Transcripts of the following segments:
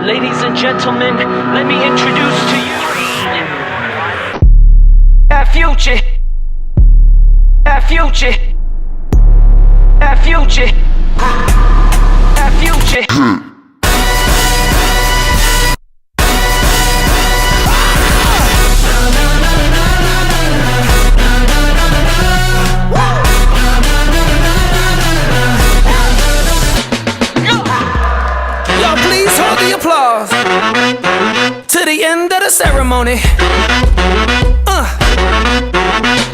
Ladies and gentlemen, let me introduce to you that future, that future, that future, that future. Applause to the end of the ceremony.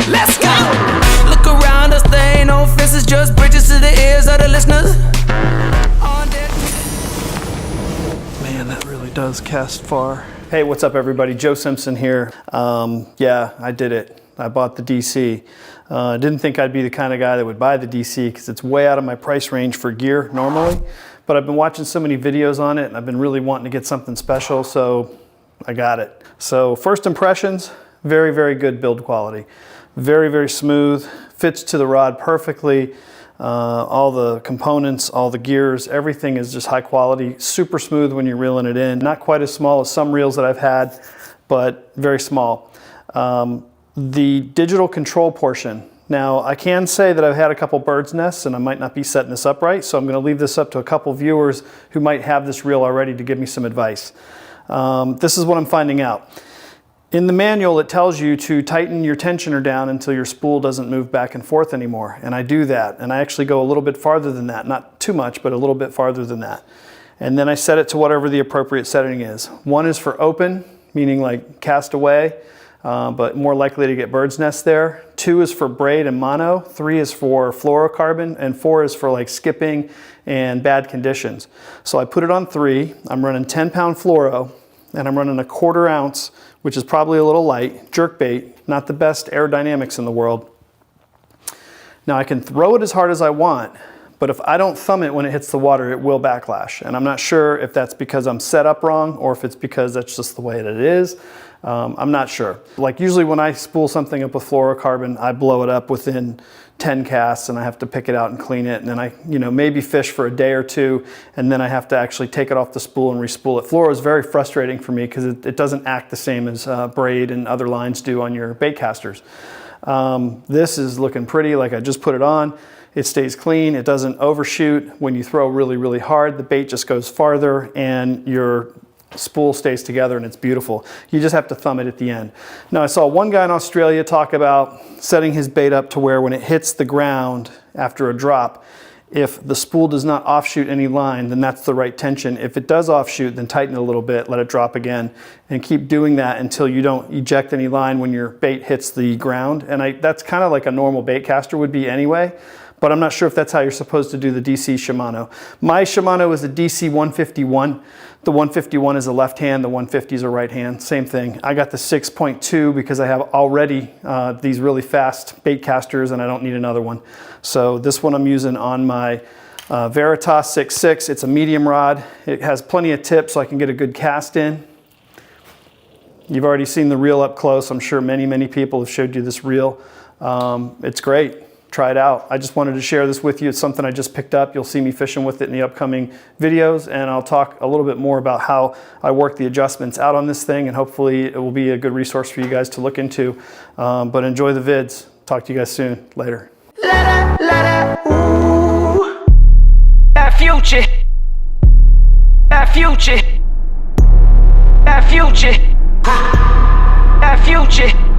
Let's go. Look around us, there ain't no fences, just bridges to the ears of the listeners. Man, that really does cast far. Hey, what's up everybody? Joe Simpson here. Yeah, I did it. I bought the DC. Didn't think I'd be the kind of guy that would buy the DC because it's way out of my price range for gear normally. But I've been watching so many videos on it and I've been really wanting to get something special, so I got it. So first impressions, very, very good build quality. Very, very smooth, fits to the rod perfectly. All the components, all the gears, everything is just high quality, super smooth when you're reeling it in. Not quite as small as some reels that I've had, but very small. The digital control portion. Now, I can say that I've had a couple bird's nests and I might not be setting this up right, so I'm going to leave this up to a couple viewers who might have this reel already to give me some advice. This is what I'm finding out. In the manual, it tells you to tighten your tensioner down until your spool doesn't move back and forth anymore, and I do that, and I actually go a little bit farther than that. Not too much, but a little bit farther than that. And then I set it to whatever the appropriate setting is. One is for open, meaning like cast away, but more likely to get bird's nests there. 2 is for braid and mono. 3 is for fluorocarbon, and 4 is for like skipping and bad conditions. So I put it on 3. I'm running 10-pound fluoro, and I'm running a 1/4 ounce, which is probably a little light, jerkbait. Not the best aerodynamics in the world. Now I can throw it as hard as I want, but if I don't thumb it when it hits the water, it will backlash. And I'm not sure if that's because I'm set up wrong or if it's because that's just the way that it is. I'm not sure. Like usually when I spool something up with fluorocarbon, I blow it up within 10 casts and I have to pick it out and clean it. And then I, maybe fish for a day or two, and then I have to actually take it off the spool and re-spool it. Fluoro is very frustrating for me because it doesn't act the same as braid and other lines do on your bait casters. This is looking pretty, like I just put it on. It stays clean, it doesn't overshoot. When you throw really, really hard, the bait just goes farther and your spool stays together and it's beautiful. You just have to thumb it at the end. Now I saw one guy in Australia talk about setting his bait up to where when it hits the ground after a drop, if the spool does not offshoot any line, then that's the right tension. If it does offshoot, then tighten it a little bit, let it drop again, and keep doing that until you don't eject any line when your bait hits the ground. And that's kind of like a normal bait caster would be anyway, but I'm not sure if that's how you're supposed to do the DC Shimano. My Shimano is a DC 151. The 151 is a left hand, the 150 is a right hand, same thing. I got the 6.2 because I have already these really fast bait casters and I don't need another one. So this one I'm using on my Veritas 6.6. It's a medium rod. It has plenty of tip so I can get a good cast in. You've already seen the reel up close. I'm sure many, many people have showed you this reel. It's great. Try it out. I just wanted to share this with you. It's something I just picked up. You'll see me fishing with it in the upcoming videos, and I'll talk a little bit more about how I work the adjustments out on this thing, and hopefully it will be a good resource for you guys to look into. But enjoy the vids. Talk to you guys soon. Later. Ooh. That future. That future. That future. That future.